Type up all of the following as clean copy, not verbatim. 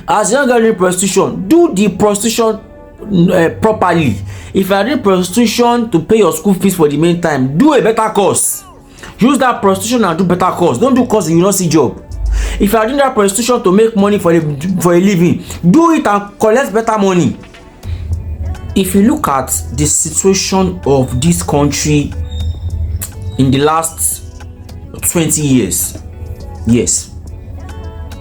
As you're not doing prostitution, do the prostitution properly. If you are doing prostitution to pay your school fees for the meantime, do a better course. Use that prostitution and do better course. Don't do course you will not see job. If you are doing that prostitution to make money for a living, do it and collect better money. If you look at the situation of this country in the last 20 years, yes,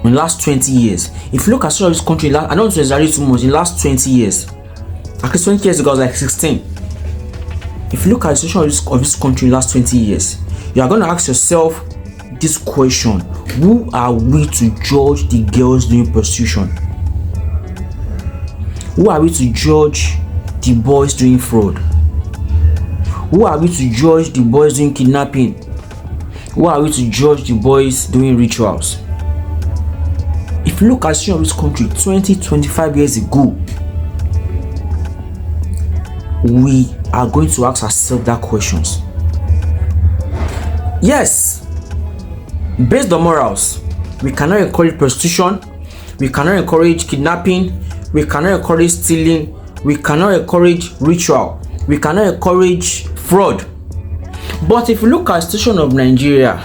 in the last 20 years, if you look at this country, I don't exaggerate too much, in the last 20 years, actually 20 years ago I was like 16. If you look at the situation of this country in the last 20 years, you are going to ask yourself this question: who are we to judge the girls doing prostitution? Who are we to judge the boys doing fraud? Who are we to judge the boys doing kidnapping? Who are we to judge the boys doing rituals? If you look at the situation of this country 20-25 years ago, we are going to ask ourselves that questions. Yes, based on morals, we cannot encourage prostitution, we cannot encourage kidnapping, we cannot encourage stealing, we cannot encourage ritual, we cannot encourage fraud. But if you look at the situation of Nigeria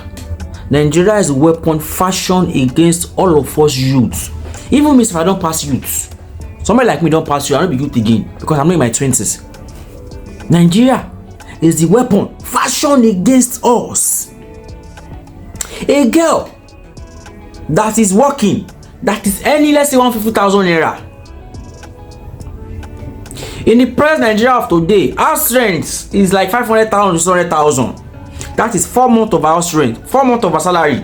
is a weapon fashioned against all of us youths. Even me, if I don't pass youths, somebody like me don't pass you, I don't be youth again because I'm not in my 20s. Nigeria is the weapon fashioned against us. A girl that is working, that is earning, let's say, 150,000 naira. In the present Nigeria of today, house rent is like 500,000 to 600,000. That is 4 months of house rent, 4 months of her salary.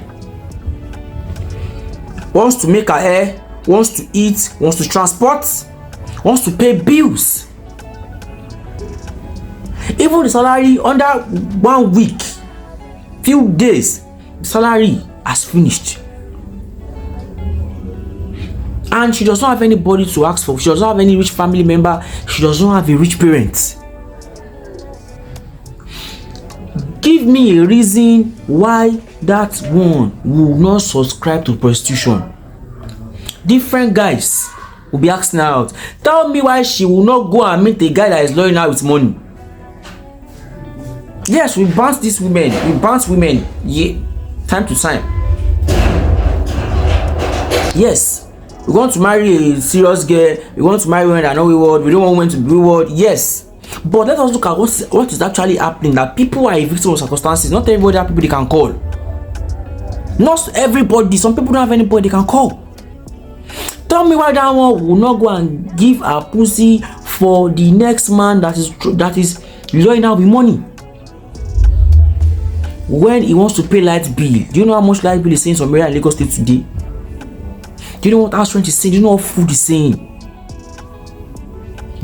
Wants to make her hair, wants to eat, wants to transport, wants to pay bills. Even the salary under 1 week, few days, the salary has finished. And she does not have anybody to ask for. She does not have any rich family member. She does not have a rich parent. Give me a reason why that one will not subscribe to prostitution. Different guys will be asking her out. Tell me why she will not go and meet a guy that is luring her with money. Yes, we bounce these women. We bounce women, yeah, time to time. Yes, we want to marry a serious girl. We want to marry women that are not wayward. We don't want women to be wayward. Yes, but let us look at what is actually happening. That people are a victim of circumstances. Not everybody have people they can call. Not everybody. Some people don't have anybody they can call. Tell me why that one will not go and give a pussy for the next man that is luring her with money. When he wants to pay light bill, do you know how much light bill is saying somewhere in Lagos State today? Do you know what house rent is saying? Do you know what food is saying?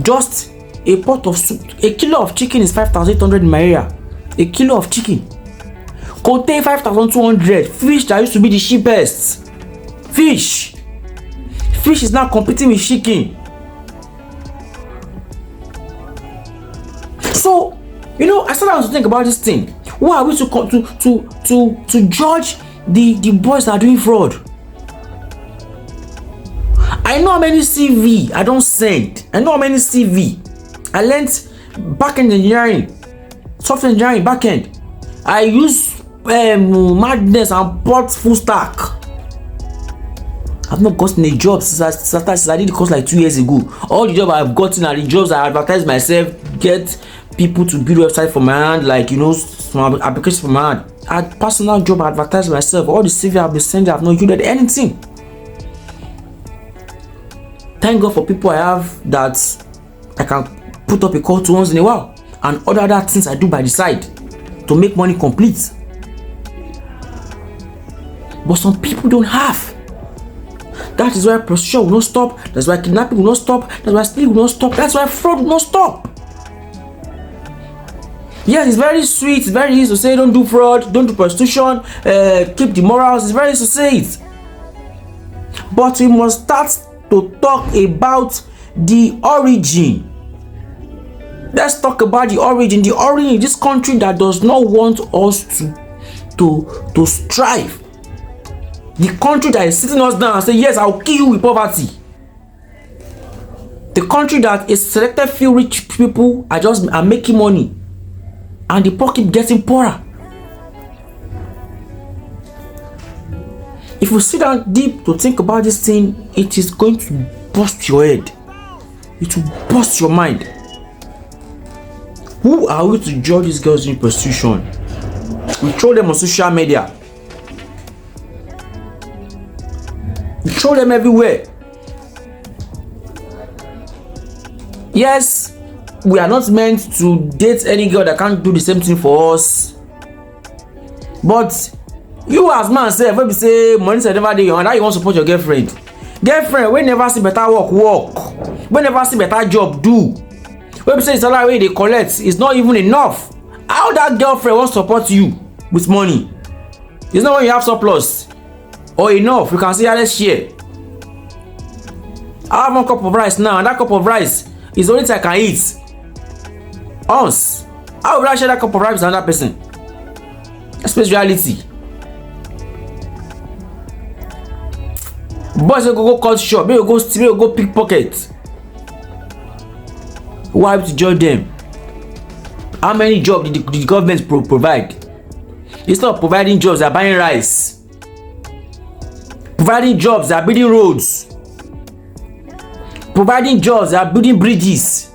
Just a pot of soup, a kilo of chicken is 5,800 in my area. A kilo of chicken contain 5,200. Fish that used to be the cheapest. Fish is now competing with chicken. So, I started to think about this thing. Who are we to judge the boys that are doing fraud? I know how many CV I don't send. I know how many CV I learned back-end engineering, software engineering back-end. I use madness and bought full stack. I've not gotten a job since I did the course like 2 years ago. All the jobs I've gotten are the jobs I advertise myself, get people to build website for my hand, like some applications for my hand. I had personal job, I advertise myself. All the CV I've been sending, I've not yielded anything. Thank God for people I have that I can put up a call to once in a while, and other things I do by the side to make money complete. But some people don't have. That is why prostitution will not stop. That's why kidnapping will not stop. That's why stealing will not stop. That's why fraud will not stop. Yes, it's very sweet. It's very easy to say don't do fraud, don't do prostitution, keep the morals. It's very easy to say it. But we must start to talk about the origin. Let's talk about the origin. The origin in this country that does not want us to strive. The country that is sitting us down and say, yes, I'll kill you with poverty. The country that is selected few rich people are making money, and the poor keep getting poorer. If you sit down deep to think about this thing, it is going to bust your head. It will bust your mind. Who are we to judge these girls in prostitution? We throw them on social media. We throw them everywhere. Yes, we are not meant to date any girl that can't do the same thing for us. But you as man say, when we say money say never dey, and how you want to support your girlfriend? Girlfriend, we never see better work. We never see better job do. When we say the salary they collect is not even enough. How that girlfriend wants to support you with money? It's not when you have surplus or enough. You can say, let's share. I have 1 cup of rice now, and that cup of rice is the only thing I can eat. Once, how will I share that cup of rice with another person? That's reality. Boys will go cut shop, they will go steal, they will go pickpocket. Why to judge them? How many jobs did the government provide? Instead of providing jobs, they are buying rice. Providing jobs, they are building roads. Providing jobs, they are building bridges.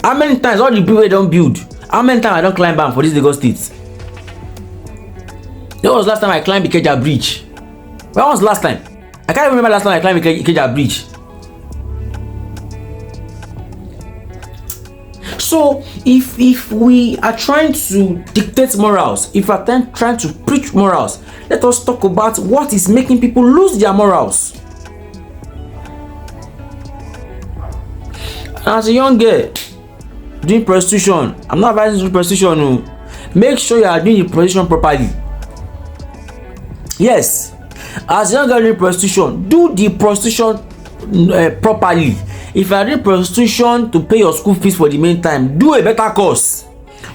How many times all the people they don't build? How many times I don't climb back for this Lagos state? That was last time I climbed Ikeja bridge. When was last time? I can't remember last time I climbed Ikeja bridge. So if we are trying to dictate morals, if we are trying to preach morals, let us talk about what is making people lose their morals. As a young girl doing prostitution, I'm not advising you to do prostitution. No. Make sure you are doing the prostitution properly. Yes, as a young girl doing prostitution, do the prostitution properly. If you are doing prostitution to pay your school fees for the meantime, do a better course.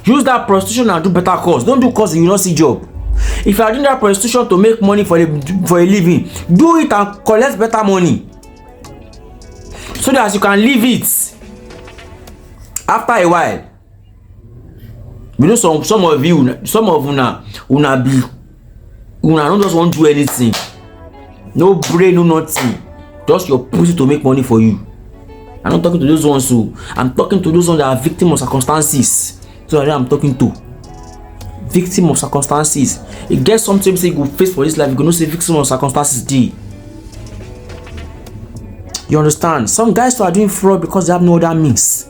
Use that prostitution and do better course. Don't do course you will not see job. If you are doing that prostitution to make money for a living, do it and collect better money, so that you can leave it after a while. You know, some of you, una don't just want to do anything. No brain, no nothing. Just your pussy to make money for you. I'm not talking to those ones who, I'm talking to those ones that are victims of circumstances. So I'm talking to victim of circumstances. It gets something say you go face for this life, you go not say victim of circumstances D. You understand? Some guys are doing fraud because they have no other means.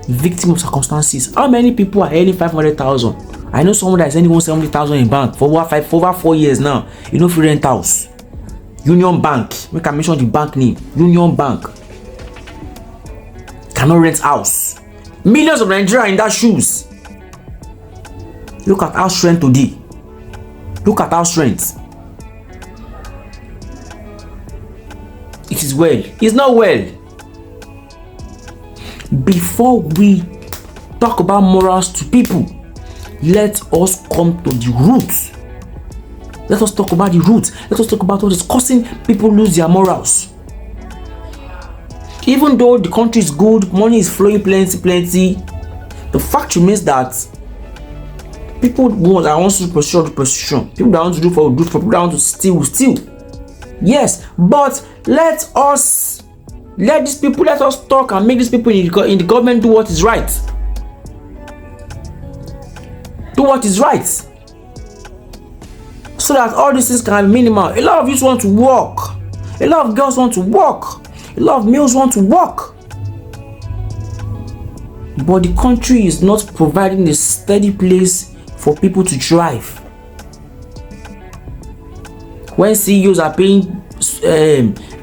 Victim of circumstances. How many people are earning 500,000? I know someone that is earning 170,000 in bank for over 4 years now. You know, free rent house. Union Bank. We can mention the bank name. Union Bank. Cannot rent house. Millions of Nigerians in that shoes. Look at house rent today. Look at house rent. It is well. It's not well. Before we talk about morals to people, let us come to the roots. Let us talk about the roots. Let us talk about what is causing people lose their morals. Even though the country is good, money is flowing plenty, the fact remains that people that want to do prostitution, people that want to do for people that want to steal. Yes, but let us talk and make these people in the government do what is right. Do what is right, so that all these things can be minimal. A lot of youth want to work. A lot of girls want to work. A lot of males want to work. But the country is not providing a steady place for people to thrive. When CEOs are paying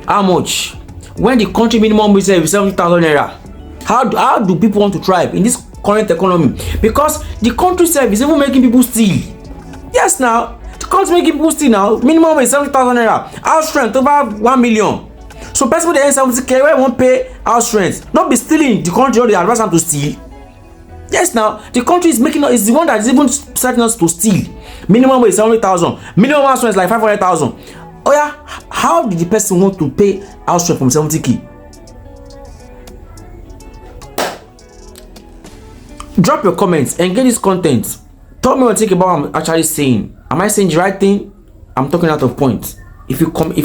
how much? When the country minimum wage is 70,000 naira, how do people want to thrive in this current economy? Because the country itself is even making people steal. Yes, now the country making people steal now. Minimum wage 70,000 naira. House rent over 1 million. So people they earn 70k where won't pay house rent. Not be stealing the country or the advance them to steal. Yes, now the country is the one that is even setting us to steal. minimum wage is 70,000, minimum house rent is like 500,000. Oh yeah, how did the person want to pay house rent from 70k? Drop your comments and get this content. Tell me what you think about what I'm actually saying. Am I saying the right thing? I'm talking out of point. If you connect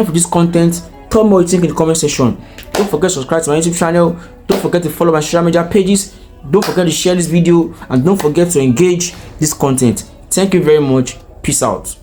with this content, tell me what you think in the comment section. Don't forget to subscribe to my YouTube channel. Don't forget to follow my social media pages. Don't forget to share this video, and don't forget to engage this content. Thank you very much. Peace out.